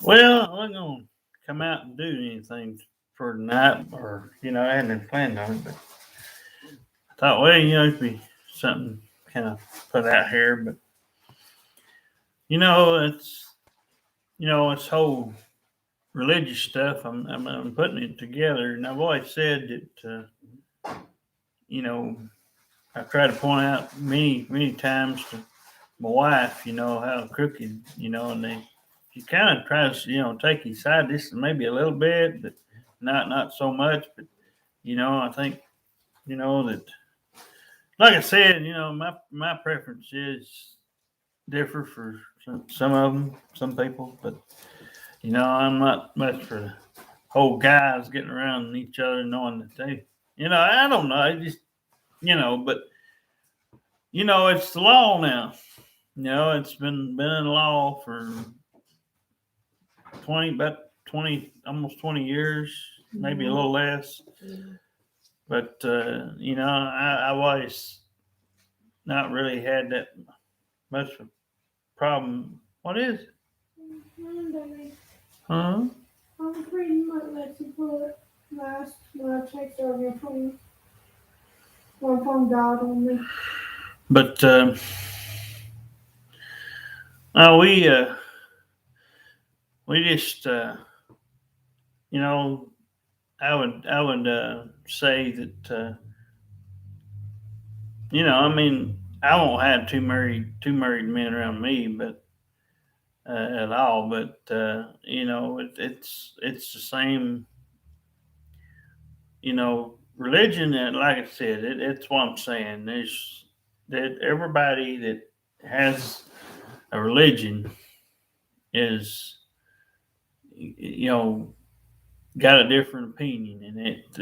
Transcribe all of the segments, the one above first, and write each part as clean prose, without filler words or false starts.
Well, I wasn't gonna come out and do anything for tonight, or I hadn't planned on it, but I thought, well, it'd be something kind of put out here. But it's it's whole religious stuff. I'm putting it together, and I've always said that you know I try to point out many times to my wife, how crooked, and she kind of tries, take his side just maybe a little bit, but not so much. But I think that, like I said, my preference is differ for some of them, some people, but I'm not much for the whole guys getting around each other knowing that they, I don't know, I just, but it's the law now. It's been in law for 20, almost 20 years, maybe a little less. But I've always not really had that much of a problem. What is it? Huh? I'm pretty much let you put last when I checked over your phone died on me. But no, we just you know I would say that I mean I won't have two married men around me, but at all. But it's the same. Religion, and like I said, it's what I'm saying. There's that everybody that has a religion is you know got a different opinion, and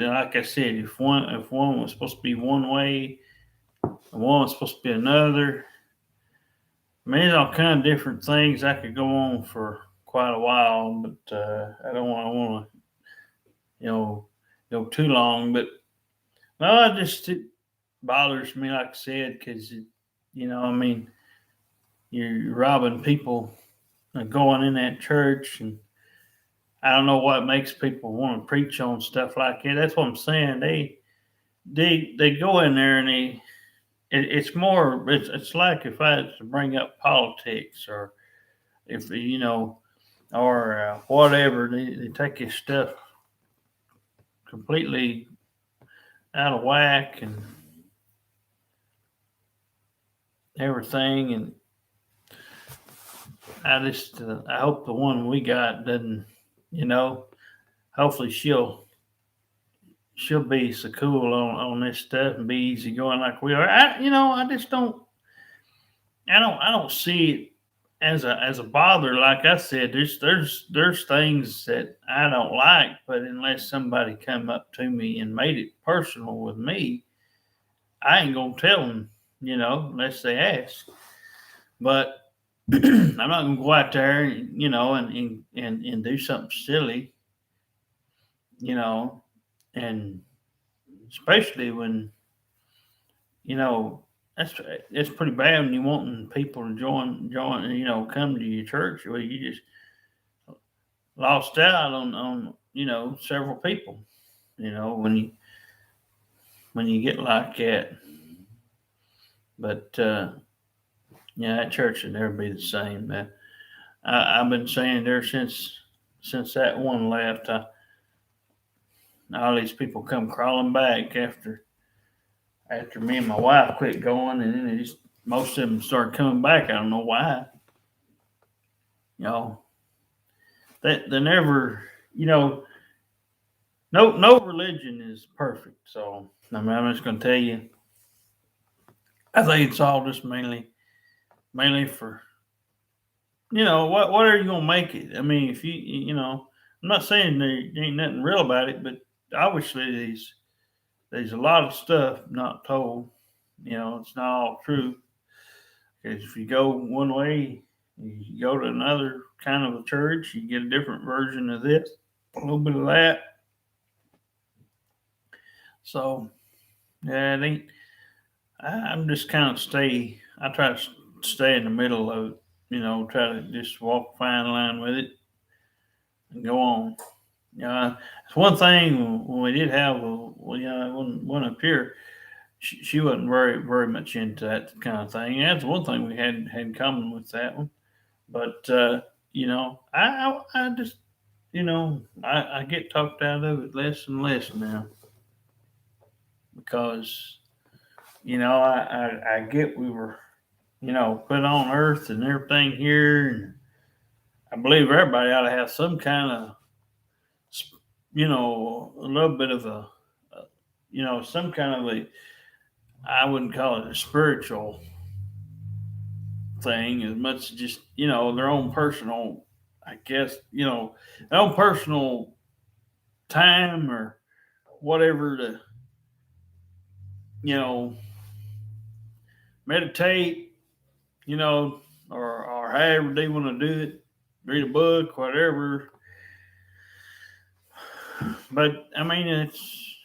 like I said, if one was supposed to be one way, and one was supposed to be another. I mean, there's all kind of different things I could go on for quite a while, but I don't want to go too long. But no, it bothers me, like I said, because I mean, you're robbing people going in that church, and I don't know what makes people want to preach on stuff like that. That's what I'm saying. They go in there, and it's more it's like if I had to bring up politics, or if or whatever, they take his stuff completely out of whack and everything. And I hope the one we got doesn't, you know hopefully she'll be so cool on this stuff and be easy going like we are. I just don't see it as a bother. Like I said, there's things that I don't like, but unless somebody come up to me and made it personal with me, I ain't gonna tell them, unless they ask. But I'm not gonna go out there, and do something silly, you know, and especially when you know that's it's pretty bad when you wanting people to join, come to your church. Well, you just lost out on several people. When you get like that. But yeah, that church should never be the same. Man. I've been saying there since that one left. All these people come crawling back after me and my wife quit going, and then most of them started coming back. I don't know why. You know, they never. You know, no religion is perfect. So I'm just going to tell you, I think it's all just mainly for what are you going to make it? I mean, if I'm not saying there ain't nothing real about it, but obviously there's a lot of stuff not told. It's not all true. Because if you go one way, you go to another kind of a church, you get a different version of this, a little bit of that. So yeah, it ain't. I'm just kind of stay. I try to stay in the middle of it. Try to just walk a fine line with it. and go on. It's one thing when we did have, one up here. She wasn't very much into that kind of thing. That's one thing we had in common with that one. But I just I get talked out of it less and less now because I get we were put on Earth and everything here, and I believe everybody ought to have some kind of a little bit of some kind of a, I wouldn't call it a spiritual thing as much as just their own personal, I guess, their own personal time or whatever to you know meditate, or however they want to do it, read a book, whatever. But I mean, it's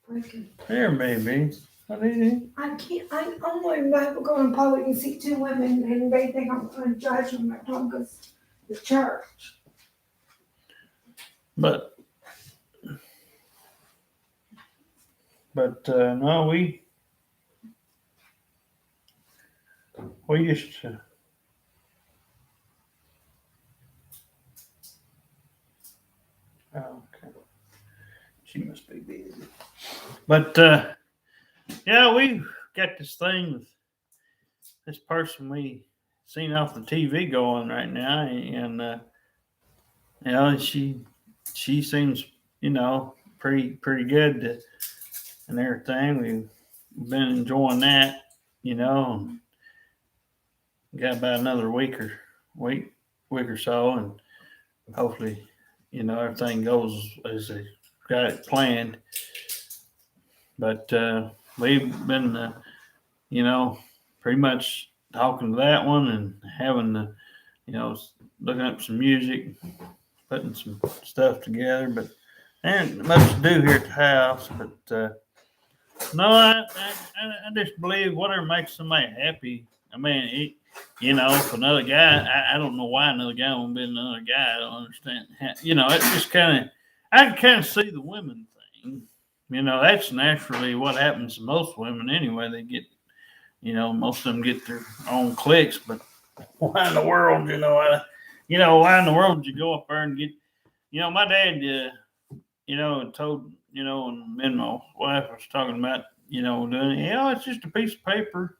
Freaking. there, maybe. What is it? I can't. I'm only about going in public and see two women, and they think I'm going to judge them at home because the church. But no, we used to. Oh, okay. She must be busy. But yeah, we got this thing with this person we seen off the TV going right now, and she seems pretty good and everything. We've been enjoying that, and got about another week or so, and hopefully everything goes as they got it planned. But we've been pretty much talking to that one and having the looking up some music, putting some stuff together. But there ain't much to do here at the house. But no, I just believe whatever makes somebody happy. I mean, if another guy, I don't know why another guy won't be another guy. I don't understand. It's just I can kind of see the women thing. That's naturally what happens to most women anyway. They get, most of them get their own cliques. But why in the world, why in the world would you go up there and get, my dad, told, and me and my wife was talking about, doing it's just a piece of paper.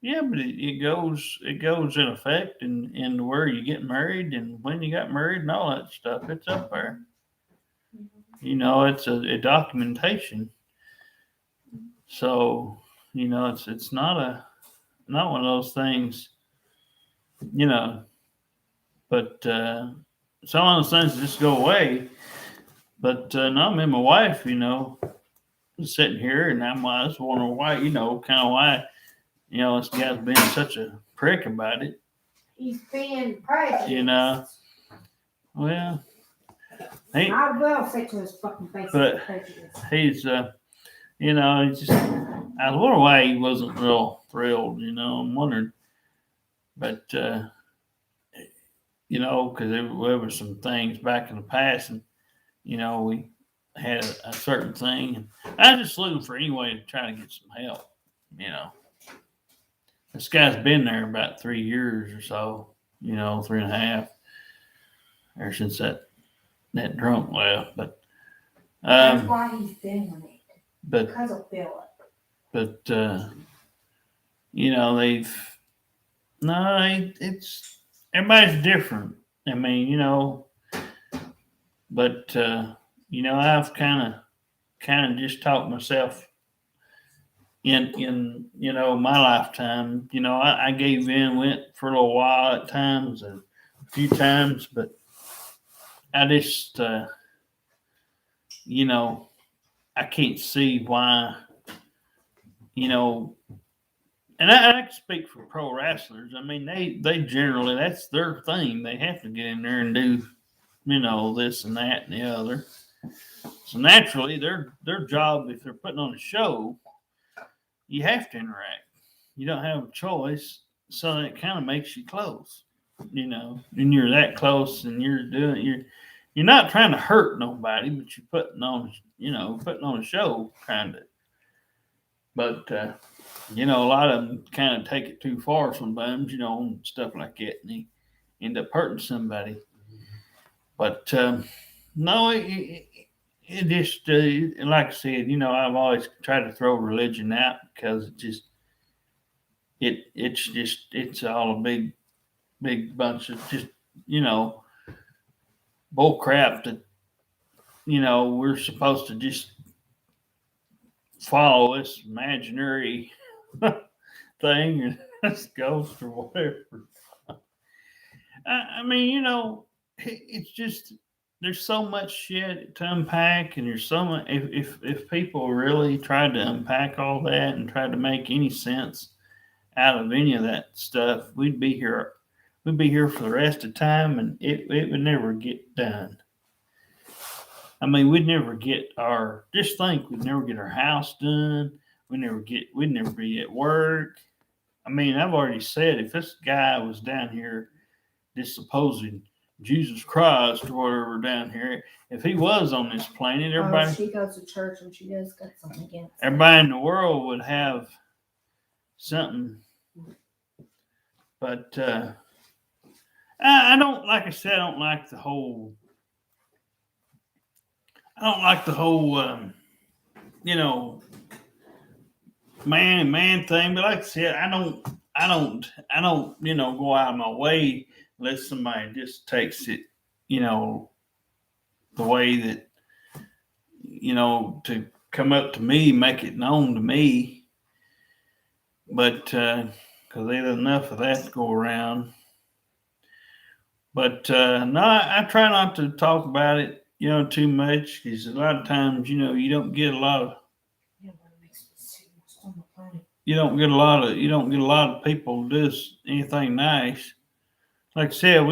Yeah, but it goes in effect and where you get married and when you got married and all that stuff. It's up there. It's a documentation. So, it's not one of those things, but some of those things just go away. But no, me and my wife, sitting here and I was wondering why, kind of why, this guy's being such a prick about it. He's being prejudiced. Well, I will say to his fucking face, but he's, he's just, I was wondering why he wasn't real thrilled, I'm wondering. But, because there were some things back in the past and, we had a certain thing. And I was just looking for any way to try to get some help, This guy's been there about 3 years or so, 3.5, ever since that drunk left. But that's why he's doing it. But because of Philip. But it's everybody's different. I mean, but I've kind of just taught myself in my lifetime. I gave in, went for a little while at times, and a few times, but I just I can't see why, and I can speak for pro wrestlers. I mean, they generally, that's their thing. They have to get in there and do, this and that and the other. So naturally, their job, if they're putting on a show, you have to interact. You don't have a choice. So it kind of makes you close. and you're that close, and you're not trying to hurt nobody, but you're putting on a show, kind of. But a lot of them kind of take it too far sometimes, and stuff like that, and they end up hurting somebody. But no, it just like I said, I've always tried to throw religion out because it's all a big bunch of just you know bull crap that we're supposed to just follow this imaginary thing and this ghost or whatever. I mean, it's just there's so much shit to unpack, and there's so much. If people really tried to unpack all that and tried to make any sense out of any of that stuff, we'd be here. We'd be here for the rest of time, and it would never get done. I mean, we'd never get our. Just think, we'd never get our house done. We'd never be at work. I mean, I've already said if this guy was down here, this supposed Jesus Christ or whatever down here, if he was on this planet, She goes to church and she does got something against it. everybody in the world would have something. But I don't, like I said, I don't like the whole. Man thing. But like I said, I don't, go out of my way unless somebody just takes it, the way that, to come up to me, make it known to me. But because there's enough of that to go around. But no, I try not to talk about it, too much, because a lot of times, you don't get a lot of people do anything nice. Like I said,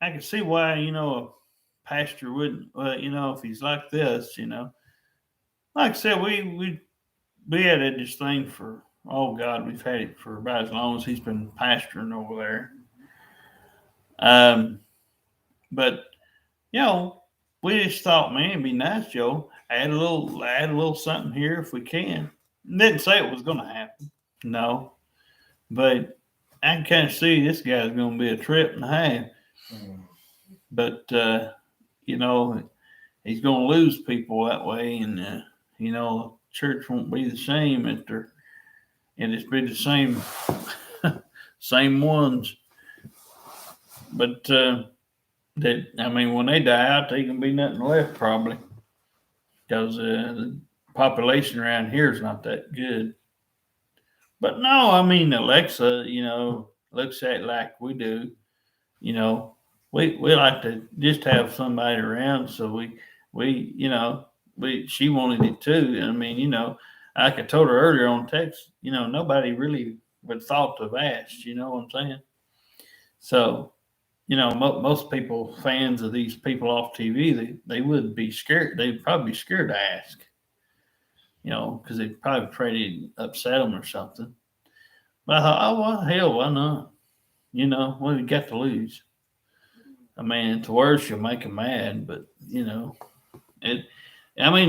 I can see why, a pastor wouldn't, if he's like this, like I said, we had this thing for, oh God, we've had it for about as long as he's been pastoring over there. But we just thought, man, it'd be nice, Joe. Add a little something here if we can. Didn't say it was going to happen, no, but I can kind of see this guy's going to be a trip and a half. But he's going to lose people that way, and church won't be the same and it's be the same same ones. But when they die out, there can be nothing left probably, because the population around here is not that good. But no, Alexa, looks at it like we do. We like to just have somebody around, so she wanted it too. Like I told her earlier on text, nobody really would thought to have asked. You know what I'm saying? So, most people, fans of these people off TV, they would be scared. They'd probably be scared to ask, because they'd probably afraid it'd upset them or something. But I thought, oh, well, hell, why not? What do you got to lose? To worse, you'll make them mad, but, the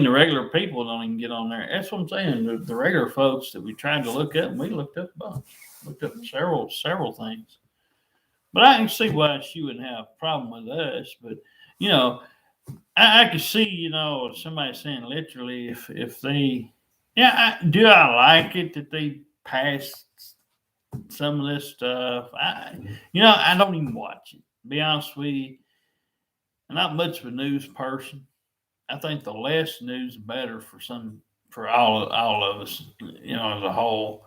regular people don't even get on there. That's what I'm saying. The regular folks that we tried to look up, and we looked up a bunch, looked up several things. But I can see why she wouldn't have a problem with us. But, I could see, somebody saying literally if they, do I like it that they pass some of this stuff? I don't even watch it. To be honest with you, I'm not much of a news person. I think the less news, the better for all of us, as a whole.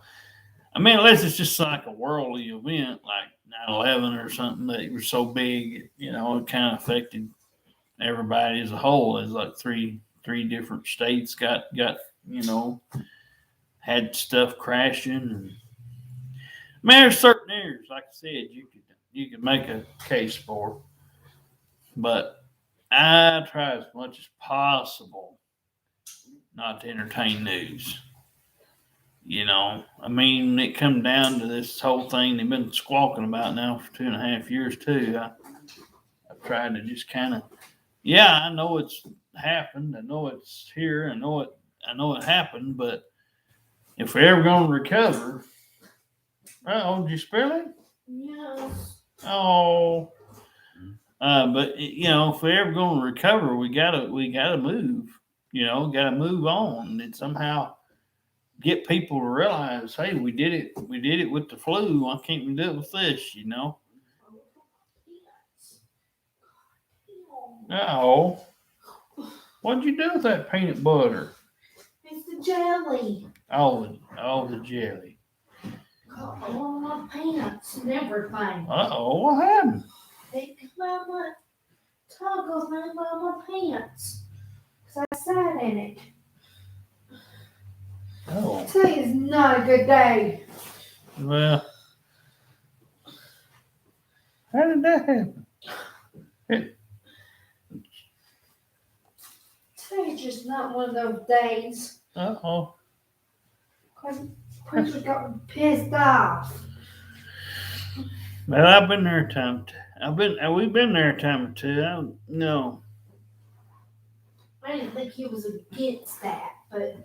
Unless it's just like a worldly event, like 9/11 or something that was so big, it kind of affected everybody as a whole. There's like three different states got had stuff crashing. And there's certain areas, like I said, you could make a case for, but I try as much as possible not to entertain news. I mean, it come down to this whole thing they've been squawking about now for 2.5 years too. I've tried to just kind of, yeah, I know it's happened. I know it's here. I know it happened. But if we're ever going to recover, oh, did you spill it? Yes. Oh, but if we're ever going to recover, we gotta move. Gotta move on and somehow get people to realize, hey, we did it with the flu. Why can't we do it with this? Oh, what'd you do with that peanut butter? It's the jelly. All the jelly. Got all my pants and everything. What happened? They come out my toggles out my pants. Because I sat in it. Oh, Today is not a good day. well, how did that happen? Today's just not one of those days. Uh-oh. Quincy got pissed off. Well, I've been there a time. We've been there a time or two. No. I didn't think he was against that, but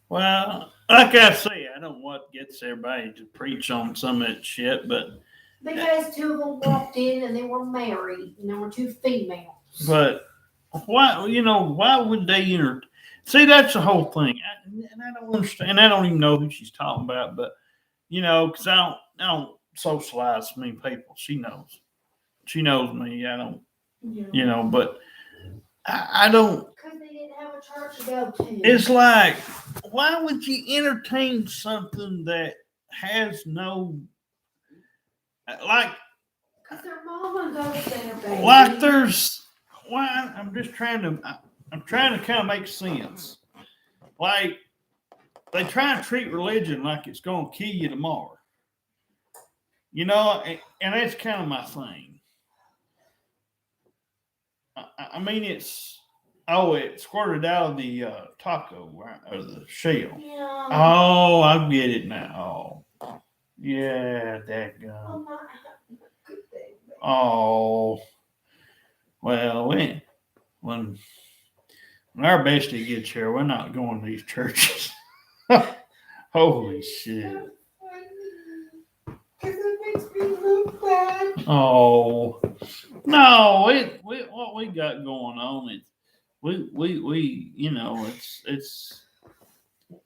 Well, like I say, I don't know what gets everybody to preach on some of that shit, but because two of them walked in and they were married and there were two females. why would they see, that's the whole thing. And I don't understand. I don't even know who she's talking about, but because I don't socialize many people. She knows me. I don't, but I don't. Because they didn't have a church to go to. It's like, why would you entertain something that has no, like, because their mama goes there, baby. like I'm trying to kind of make sense. Like, they try and treat religion like it's going to kill you tomorrow. And that's kind of my thing. I mean, it squirted out of the taco or the shell. Yeah. Oh, I get it now. Oh, yeah, that guy. Oh, my. Oh, well, when our bestie gets here, we're not going to these churches. Holy shit. Because it makes me look bad. Oh, no, what we got going on is we it's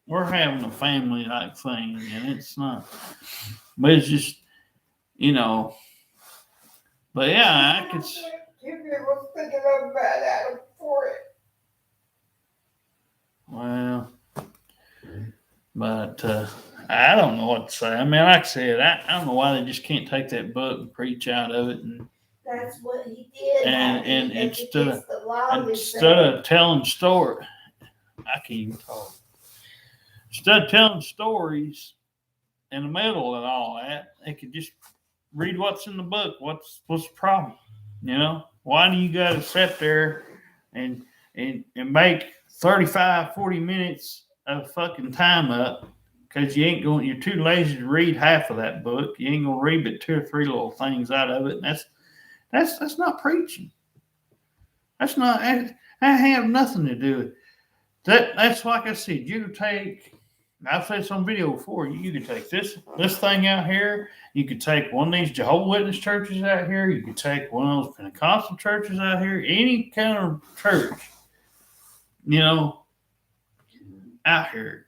we're having a family like thing, and it's not, but it's just, but yeah, I could. Jimmy was thinking of bad Adam for it. Well, but I don't know what to say. I mean, like I said, I don't know why they just can't take that book and preach out of it, and That's what he did. And He instead against the law, they instead said. of telling story, I can't even talk. Instead of telling stories in the middle of all that, they could just read what's in the book. What's the problem? Why do you got to sit there and make 35, 40 minutes of fucking time up? Because you're too lazy to read half of that book. You ain't gonna read but 2 or 3 little things out of it. And that's not preaching. That's not. I have nothing to do with that. That's like I said. You could take. I've said this on video before. You could take this thing out here. You could take one of these Jehovah's Witness churches out here. You could take one of those Pentecostal churches out here. Any kind of church, out here.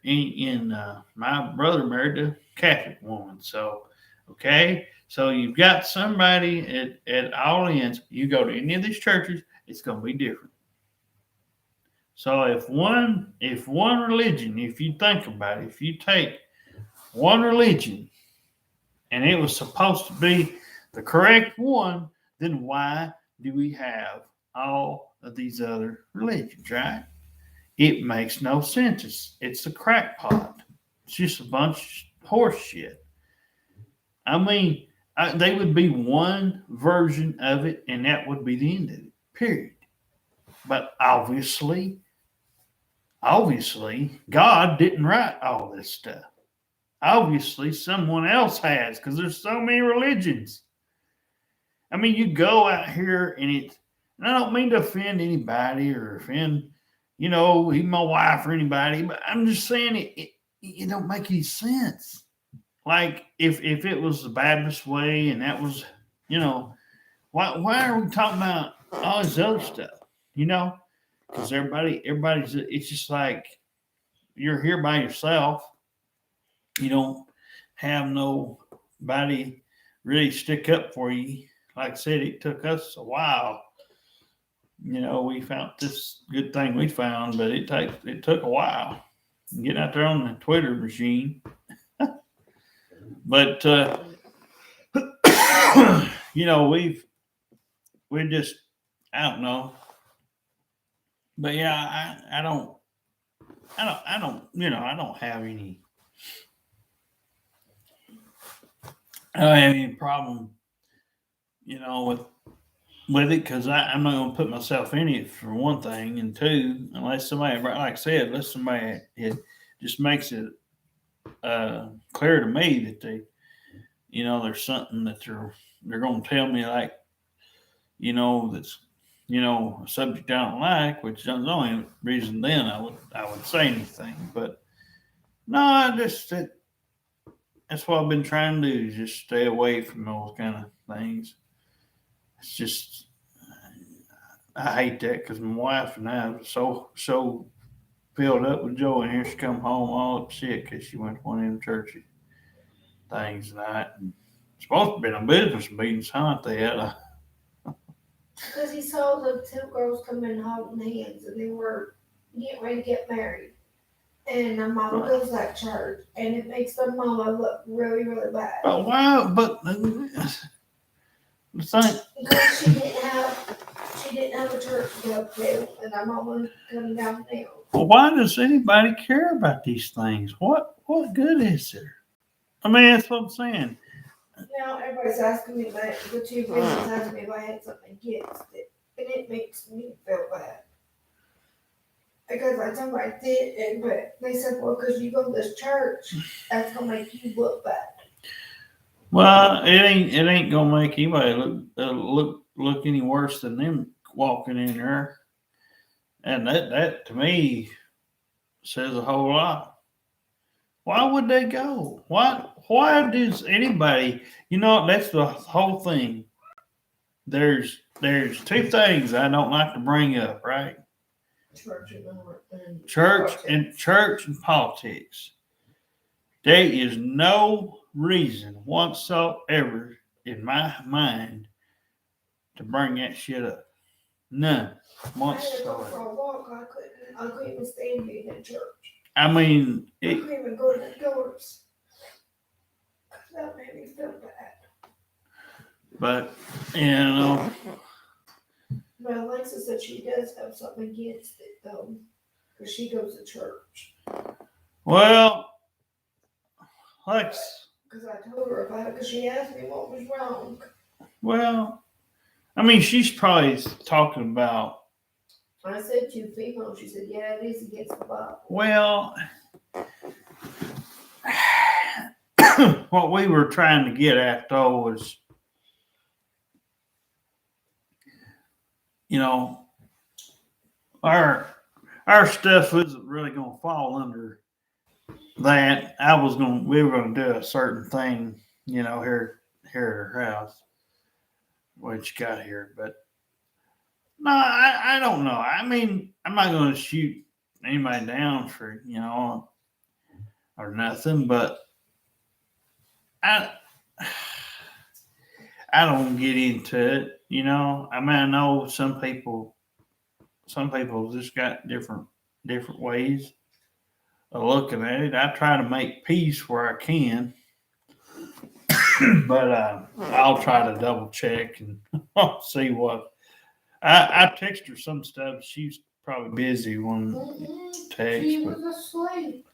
My brother married a Catholic woman, so okay. So you've got somebody at all ends. You go to any of these churches, it's going to be different. So if one religion, if you think about it, if you take one religion and it was supposed to be the correct one, then why do we have all of these other religions, right? It makes no sense. It's a crackpot. It's just a bunch of horse shit. I mean, they would be one version of it, and that would be the end of it, period. But obviously, obviously God didn't write all this stuff. Obviously someone else has, because there's so many religions. I mean, you go out here and I don't mean to offend anybody or offend, even my wife or anybody, but I'm just saying it don't make any sense. Like if it was the Baptist way and that was, why are we talking about all this other stuff? Because everybody's, it's just like you're here by yourself. You don't have nobody really stick up for you. Like I said, it took us a while. We found this good thing we found, but it took a while getting out there on the Twitter machine. But we just, I don't know. But yeah, I don't have any. I don't have any problem, with it, because I'm not going to put myself in it, for one thing, and two, unless somebody, like I said, it just makes it clear to me that there's something that they're going to tell me, like, that's a subject I don't like, which is the only reason then I would say anything. But no, that's what I've been trying to do, is just stay away from those kind of things. It's just, I hate that, because my wife and I are so filled up with joy, and here she come home all upset because she went to one of them churches things tonight. And supposed to be on business meetings, huh? They had Because he saw the two girls come in holding hands, and they were getting ready to get married. And my mama goes to that church, and it makes their mama look really, really bad. Oh wow! But the thing, Because she didn't have a church to go to, and our mama coming down the hill. well, why does anybody care about these things? What good is there? I mean, that's what I'm saying. Now everybody's asking me about the two friends asking me if I had something against it, and it makes me feel bad. Because I told them I did, but they said, well, because you go to this church, that's gonna make you look bad. Well, it ain't gonna make anybody look any worse than them walking in there, and that to me says a whole lot. Why would they go? Why does anybody? That's the whole thing. There's two things I don't like to bring up, right? Church and politics. There is no reason whatsoever in my mind to bring that shit up. None I had to go whatsoever. for a walk. I couldn't even stand being in church. I mean, I couldn't even go to the doors. That made me feel bad. but But Alexa said she does have something against it though, because she goes to church. well, Lex. Because I told her about it, because she asked me what was wrong. Well, I mean, she's probably talking about. I said two female. She said, yeah, it is against the Bible. Well, what we were trying to get at though was, our stuff isn't really going to fall under that. We were going to do a certain thing, here at her house, which got here, but no, I don't know. I mean, I'm not going to shoot anybody down for, or nothing, but I don't get into it, I mean, I know some people just got different ways of looking at it. I try to make peace where I can, but I'll try to double check and see what. I text her some stuff. She's probably busy when text. She But, was asleep.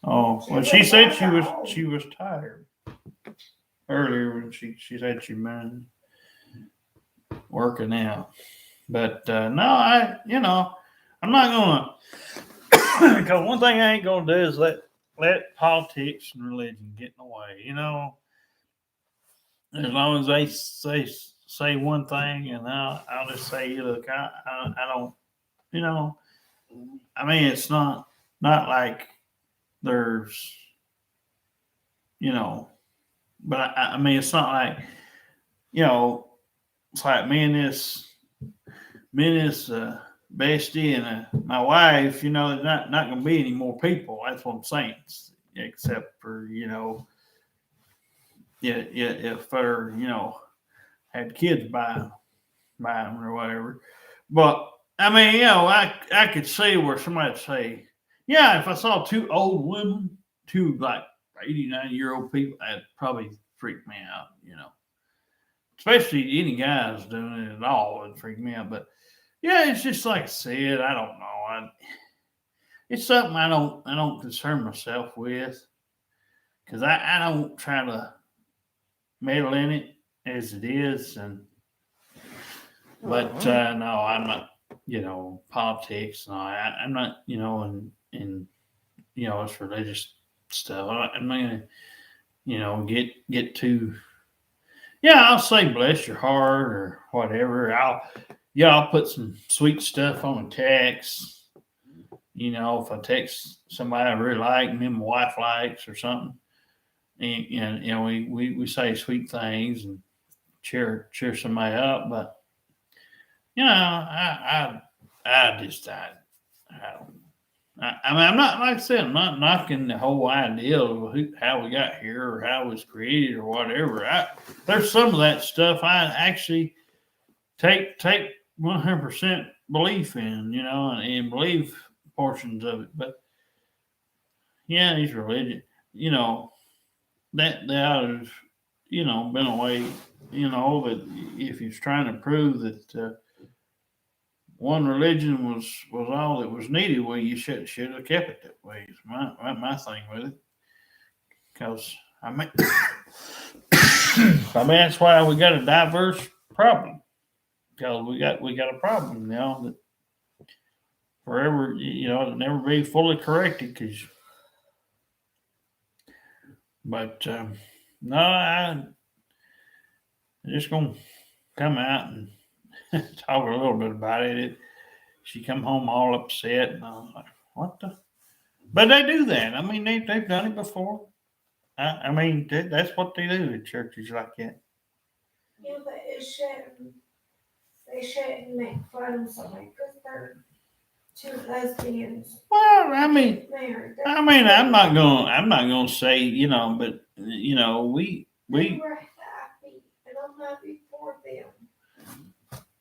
oh, well, she said she was tired earlier when she said she been working out. But no, I'm not Because one thing I ain't gonna do is let politics and religion get in the way. You know, as long as they say one thing, and I'll just say, look, I don't, you know, I mean, it's not like there's, you know, but I mean, it's not like, you know, it's like me and this bestie and my wife, you know, there's not going to be any more people. That's what I'm saying. Except for, you know, yeah, if they're, you know, had kids by them or whatever. But I mean, you know, I could see where somebody'd say, yeah, if I saw two old women, two like 89-year-old people, that'd probably freak me out, you know. Especially any guys doing it at all would freak me out. But yeah, it's just like I said, I don't know. It's something I don't concern myself with because I don't try to meddle in it as it is, and but no, I'm not. You know, politics. No, I'm not. You know, and you know, it's religious stuff. I'm not gonna, you know, get too. Yeah, I'll say bless your heart or whatever. I'll put some sweet stuff on a text. You know, if I text somebody I really like, and then my wife likes or something, and you know, we say sweet things and cheer somebody up. But you know, I just I don't. I mean, I'm not like I said. I'm not knocking the whole idea of how we got here or how it was created or whatever. There's some of that stuff I actually take 100% belief in, you know, and believe portions of it. But yeah, these religion, you know, that ought to, you know, been a way, you know, that if he's trying to prove that one religion was all that was needed, well, you should have kept it that way. Is my thing with it, because I mean, that's why we got a diverse problem. Because we got a problem now that forever, you know, it'll never be fully corrected. But no, I'm just gonna come out and talk a little bit about it. She come home all upset, and I was like, "What the?" But they do that. I mean, they've done it before. I mean, that's what they do at churches like that. Yeah, but they shouldn't make fun of somebody because they're two lesbians Well, I mean, married. I'm not gonna say, you know, but you know, They we, were happy, and I'm happy for them.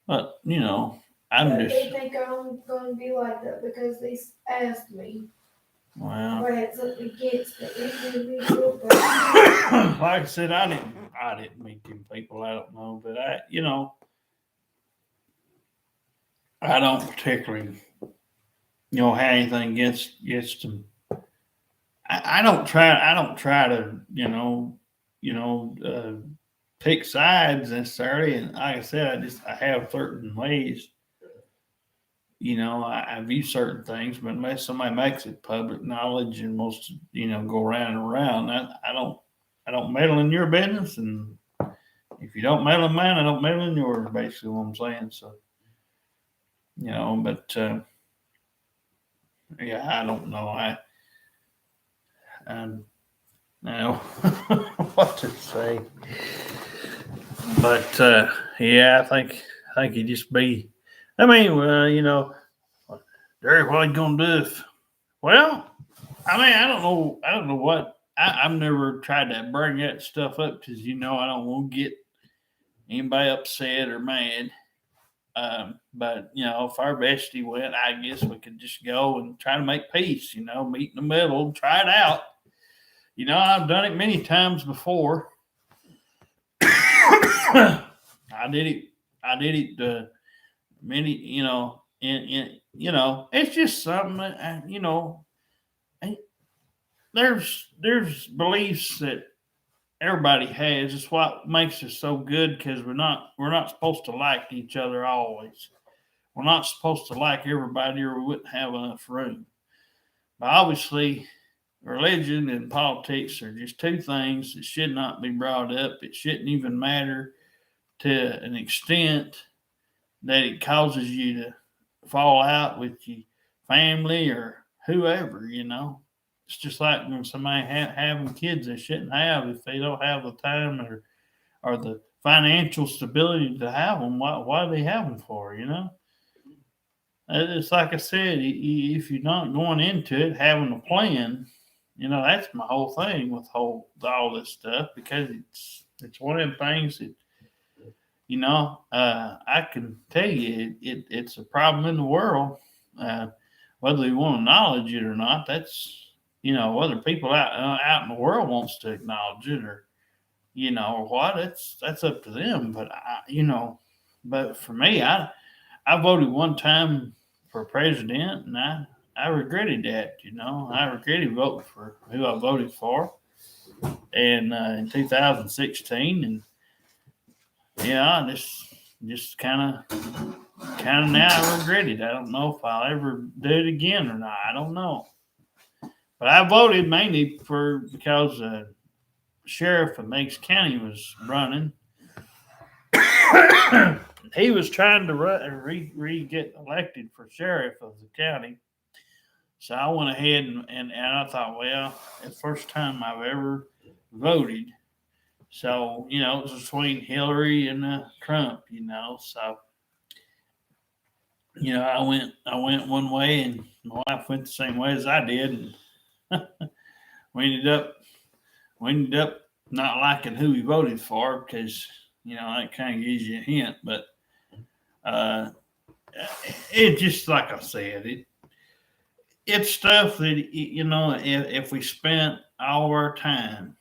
but you know, I'm But they just think I'm gonna be like that because they asked me well. if I had something against the individual. But Like I said, I didn't meet them people. I don't know, but you know, I don't particularly, you know, have anything against them. I don't try to, pick sides necessarily. And like I said, I have certain ways. You know, I view certain things, but unless somebody makes it public knowledge and most, you know, go around and around, I don't meddle in your business, and if you don't meddle in mine, I don't meddle in yours. Basically, what I'm saying. So, you know, but yeah, I don't know. I don't know what to say, but yeah, I think you just be. I mean, well, you know, Derek, what are you gonna do if? Well, I mean, I don't know what. I've never tried to bring that stuff up because you know I don't want to get anybody upset or mad. But you know, if our bestie went, I guess we could just go and try to make peace. You know, meet in the middle, try it out. You know, I've done it many times before. I did it. I did it. Many, you know, you know, it's just something that you know. There's beliefs that everybody has. It's what makes us so good because we're not supposed to like each other always. We're not supposed to like everybody, or we wouldn't have enough room. But obviously, religion and politics are just two things that should not be brought up. It shouldn't even matter to an extent that it causes you to fall out with your family or whoever, you know. It's just like when somebody having kids they shouldn't have if they don't have the time or the financial stability to have them. Why do they have them for, you know? It's like I said, if you're not going into it having a plan, you know, that's my whole thing with all this stuff because it's one of them things that you know, I can tell you it's a problem in the world. Whether you want to acknowledge it or not, that's you know whether people out in the world wants to acknowledge it or you know or what. That's up to them. But you know, but for me, I voted one time for president, and I regretted that. You know, I regretted voting for who I voted for, and in 2016, and yeah, just kind of now I regret it. I don't know if I'll ever do it again or not. I don't know. But I voted mainly because sheriff of Meigs County was running. He was trying to get elected for sheriff of the county. So I went ahead and I thought, well, it's the first time I've ever voted. So, you know, it was between Hillary and Trump, you know. So, you know, I went one way and my wife went the same way as I did. And we ended up not liking who we voted for because, you know, that kind of gives you a hint. But it just like I said, it's stuff that, you know, if we spent all our time,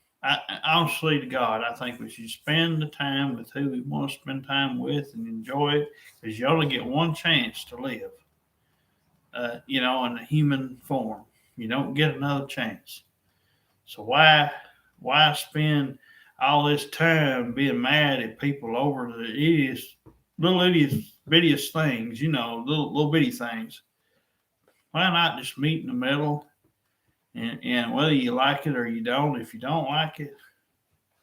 honestly to God, I think we should spend the time with who we want to spend time with and enjoy it because you only get one chance to live, you know, in a human form. You don't get another chance. So why spend all this time being mad at people over the bitty things, you know, little bitty things? Why not just meet in the middle? And whether you like it or you don't, if you don't like it,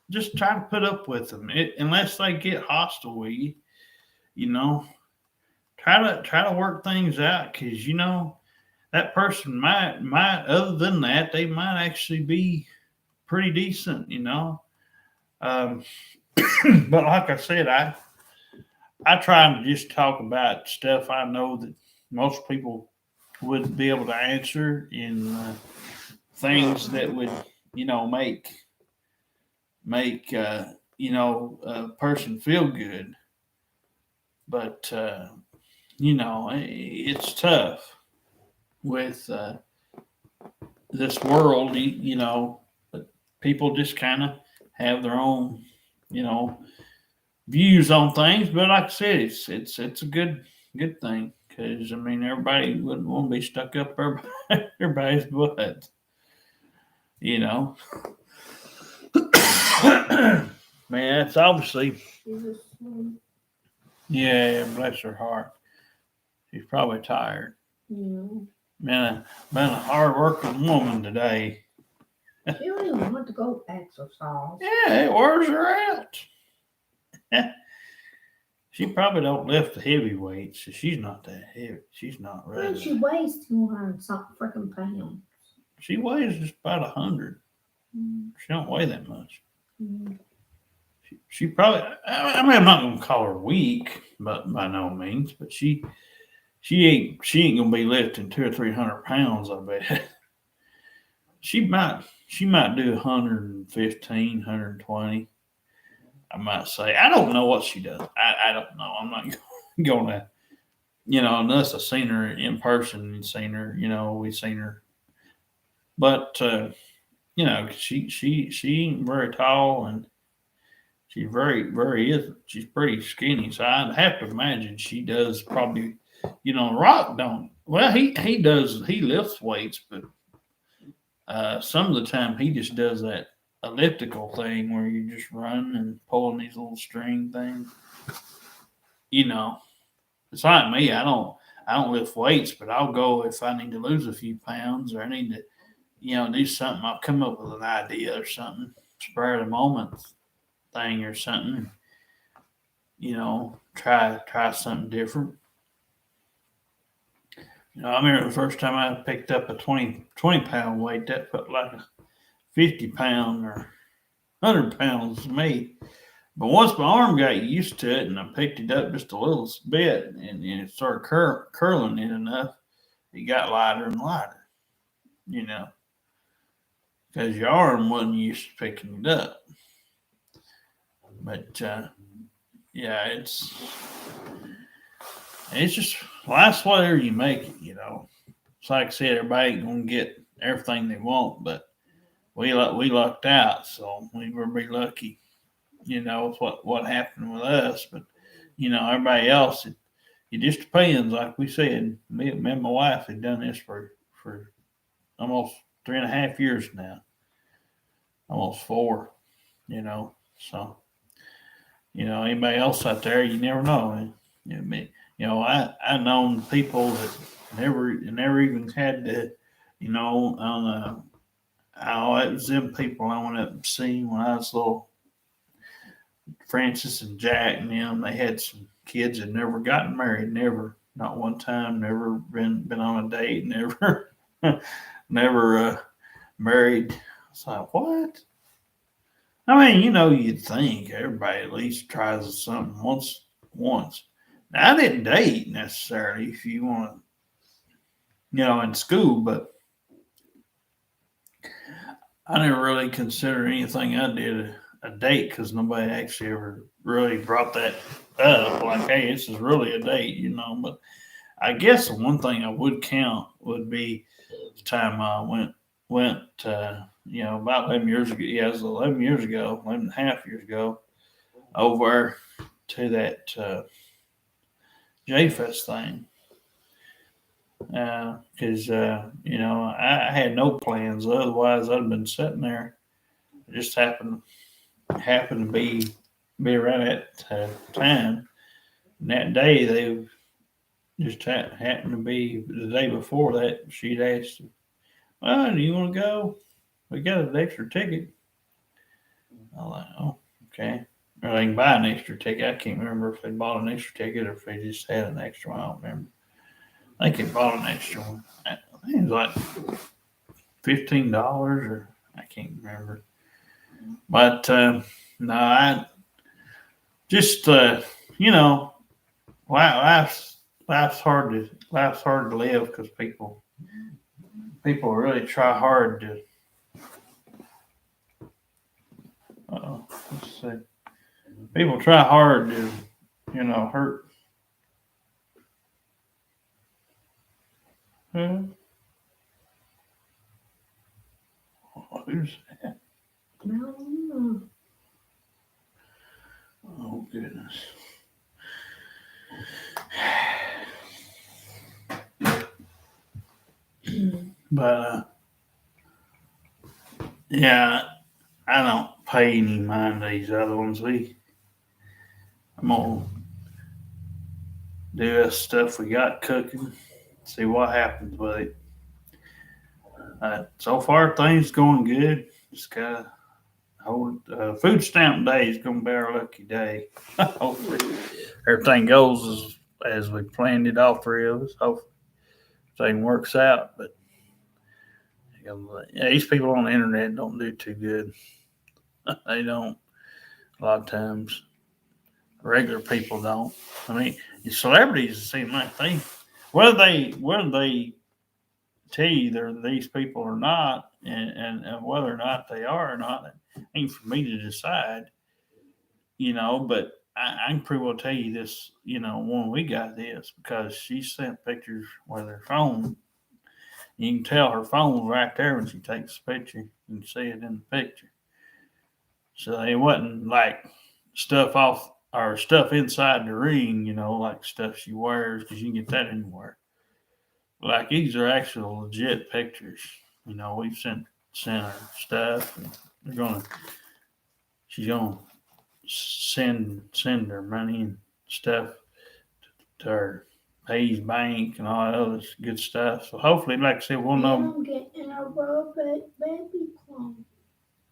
just try to put up with them. Unless they get hostile with you, you know, try to work things out because you know that person might other than that they might actually be pretty decent, you know. But like I said, I try to just talk about stuff I know that most people would be able to answer in. Things that would, you know, make you know a person feel good. But you know, it's tough with this world. You know, people just kind of have their own, you know, views on things. But like I said, it's a good thing because I mean everybody wouldn't want to be stuck up everybody's butt. You know, man, it's obviously, yeah, bless her heart. She's probably tired. Yeah. Been a hard working woman today. She don't even want to go exercise. Yeah, it wears her out. She probably don't lift the heavy weights, so she's not that heavy. She's not Well, ready. she weighs 200 and something freaking pounds. She weighs just about 100. Mm. She don't weigh that much. Mm. She probably. I mean, I'm not gonna call her weak, but by no means. But she ain't gonna be lifting 200 or 300 pounds. I bet she might do 115, 120. I might say. I don't know what she does. I don't know. I'm not gonna. You know, unless I've seen her in person and seen her. You know, we've seen her. But you know, she ain't very tall and she's she's pretty skinny. So I'd have to imagine she does probably, you know, Rock don't. Well, he does. He lifts weights, but some of the time he just does that elliptical thing where you just run and pulling these little string things. You know, it's like me. I I don't lift weights, but I'll go if I need to lose a few pounds or I need to, do something. I'll come up with an idea or something, spur of the moment thing or something. Try something different. I remember the first time I picked up a 20 pound weight, that felt like a 50 pound or 100 pounds to me. But once my arm got used to it and I picked it up just a little bit and it started curling it enough, it got lighter and lighter, because your arm wasn't used to picking it up. But yeah, it's just life's whatever you make it. It's like I said, everybody ain't gonna get everything they want, but we lucked out, so we were pretty lucky. With what happened with us, but everybody else, it just depends. Like we said, me and my wife have done this for almost 3.5 years now, almost 4. So anybody else out there, you never know. I known people that never even had to, on it was them people I went up and seen when I was little. Francis and Jack and them, they had some kids that never gotten married, not one time, never been on a date, never, never married. It's like, what? I mean, you'd think everybody at least tries something once. Now, I didn't date necessarily, if you want to, in school, but I never really considered anything I did a date because nobody actually ever really brought that up. Like, hey, this is really a date, But I guess the one thing I would count would be the time I went about 11 years ago. Yeah, it was 11 years ago, 11 and a half years ago, over to that J-Fest thing. Because, I had no plans. Otherwise, I'd have been sitting there. It just happened to be around that time. And that day, they just happened to be the day before that. She'd asked, "Well, do you want to go? We got an extra ticket." I was like, "Oh, okay." Or they can buy an extra ticket. I can't remember if they bought an extra ticket or if they just had an extra one. I don't remember. I think they bought an extra one. I think it was like $15 or I can't remember. But no, I just life's hard to live because people really try hard to. Let's see. People try hard to hurt. Who's that? No. Oh goodness. But yeah, I don't pay any mind to these other ones. I'm gonna do that stuff we got cooking, see what happens with it. So far, things going good. Just gotta hold. Food stamp day is gonna be our lucky day. Hopefully, everything goes as we planned it. All three of us. Hopefully, everything works out. But these people on the internet don't do too good. They don't. A lot of times, regular people don't. I mean, celebrities seem like whether they tell you they're these people or not, and whether or not they are or not, it ain't for me to decide. But I can pretty well tell you this. When we got this because she sent pictures with her phone. You can tell her phone's right there when she takes a picture. You can see it in the picture. So it wasn't like stuff off or stuff inside the ring, like stuff she wears because you can get that anywhere. Like these are actual legit pictures. We've sent her stuff, and she's gonna send her money and stuff to her Hayes Bank and all that other good stuff. So hopefully, like I said, we'll And know. I'm getting a robot baby clone.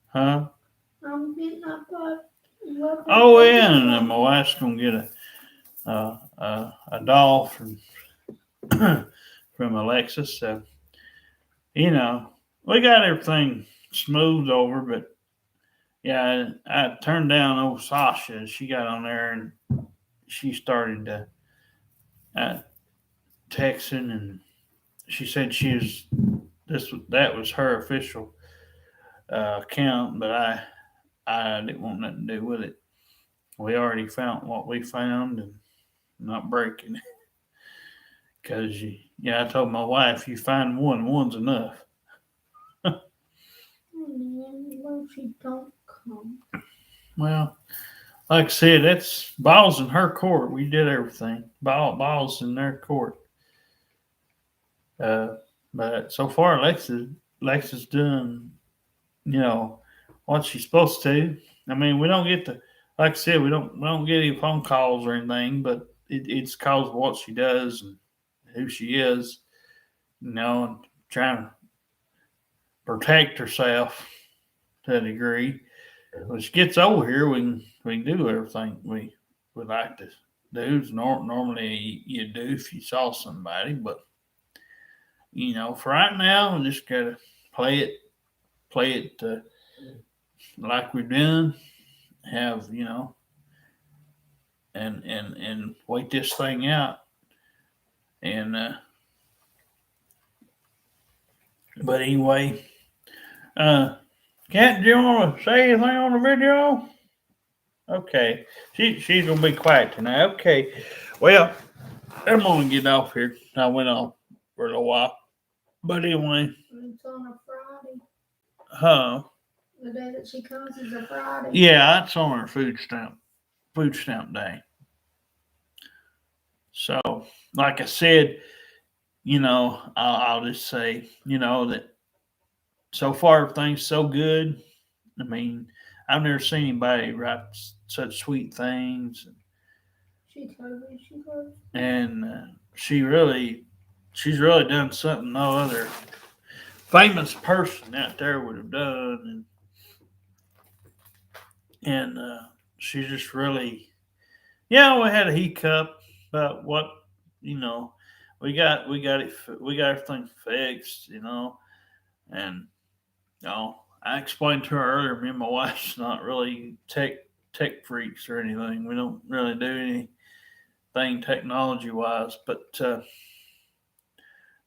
Huh? I'm getting a robot Oh baby yeah, and clone. my wife's gonna get a doll from from Alexis. So we got everything smoothed over, but yeah, I turned down old Sasha. She got on there and she started uh, texting, and she said that was her official account, but I didn't want nothing to do with it. We already found what we found, and not breaking it. Because I told my wife, you find one's enough. And then when she don't come. Well, like I said, that's balls in her court. We did everything. Balls in their court. But so far, Alexa's done, what she's supposed to. I mean, we don't get to, like I said, we don't get any phone calls or anything, but it's because of what she does and who she is, and trying to protect herself to a degree. When she gets over here, we can do everything we would like to do. Normally you do if you saw somebody, but for right now, we just gotta play it like we've done. Have and wait this thing out. And but anyway, Kat, do you want to say anything on the video? Okay, she's gonna be quiet tonight. Okay, well, I'm gonna get off here. I went on for a little while, but anyway, It's on a Friday. The day that she comes is a Friday. Yeah, it's on her food stamp day. So, like I said, I'll just say, that so far everything's so good. I mean, I've never seen anybody write such sweet things, She told me she was. and she's really done something no other famous person out there would have done, and she's just really, we had a hiccup about what, we got everything fixed, and I explained to her earlier, me and my wife's not really tech freaks or anything. We don't really do anything technology wise, but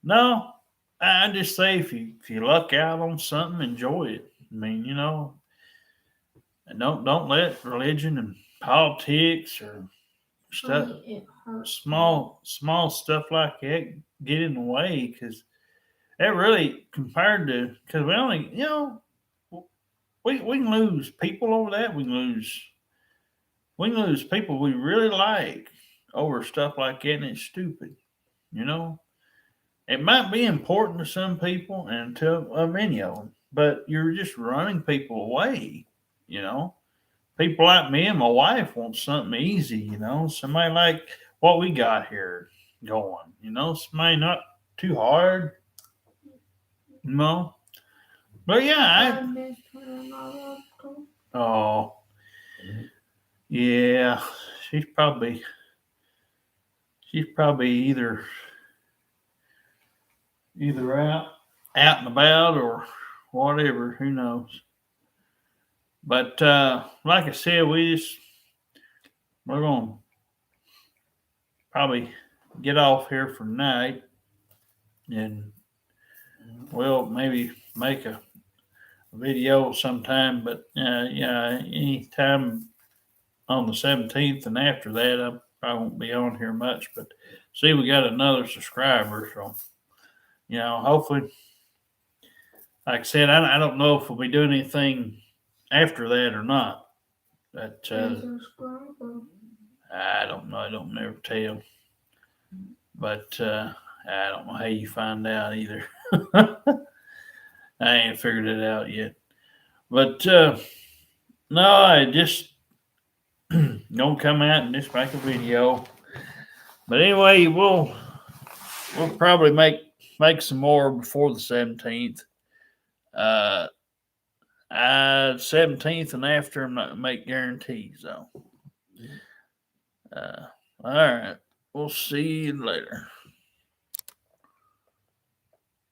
no, I just say if you luck out on something, enjoy it. I mean, and don't let religion and politics or stuff, Honey, it hurts. small stuff like that get in the way, because it really compared to, because we only we can lose people over that. We can lose people we really like over stuff like that, and it's stupid. You know, it might be important to some people and to many of them, but you're just running people away. You know, people like me and my wife want something easy. Somebody like what we got here going. Somebody not too hard. But I missed her and I loved her. oh, yeah, she's probably either out and about or whatever. Who knows? But like I said, we're gonna probably get off here for tonight, and we'll maybe make a video sometime. But anytime on the 17th and after that, I probably won't be on here much. But see, we got another subscriber, so hopefully, like I said, I don't know if we'll be doing anything after that or not. But Subscriber. I don't know. I don't never tell. But I don't know how you find out either. I ain't figured it out yet. But no, I just gonna come out and just make a video. But anyway, we'll probably make some more before the 17th. 17th and after, I'm not make guarantees though. All right. We'll see you later.